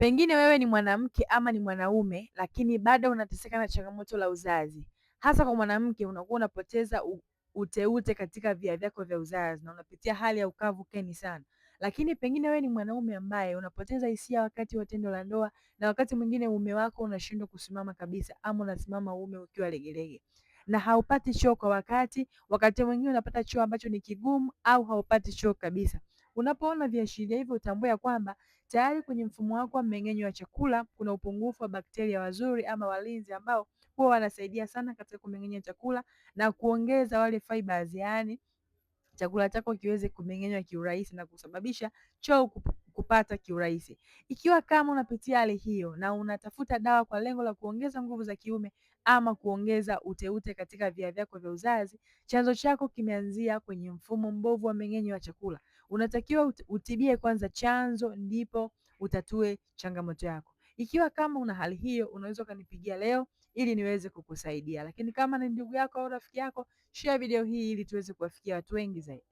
Pengine wewe ni mwanamke ama ni mwanaume, lakini bado unateseka na changamoto la uzazi. Hasa kwa mwanamke, unakuwa unapoteza uteute katika via vyako vya uzazi na unapitia hali ya ukavu keni sana. Lakini pengine wewe ni mwanaume ambaye unapoteza hisia wakati wa tendo la ndoa, na wakati mwingine uume wako unashindwa kusimama kabisa, ama unasimama uume ukiwa legelege na haupati choo kwa wakati mwingine unapata choo ambacho ni kigumu au haupati choo kabisa. Unapoona viashiria hivyo, utambue kwamba tayari kwenye mfumo wako wa mmeng'enyo wa chakula kuna upungufu wa bakteria wazuri ama walinzi ambao huwa wanasaidia sana katika kumeng'enya chakula na kuongeza wale fibers, yaani chakula chako kiweze kumeng'enywa kiurahisi na kusababisha choo kupata kiurahisi. Ikiwa kama unapitia hali hiyo na unatafuta dawa kwa lengo la kuongeza nguvu za kiume ama kuongeza uteute katika via vyako vya uzazi, chanzo chako kimeanzia kwenye mfumo mbovu wa mmeng'enyo wa chakula. Unatakiwa utibie kwanza chanzo, ndipo utatue changamoto yako. Ikiwa kama una hali hiyo, unaweza ukanipigia leo ili niweze kukusaidia. Lakini kama ni ndugu yako au rafiki yako, share video hii ili tuweze kuwafikia watu wengi zaidi.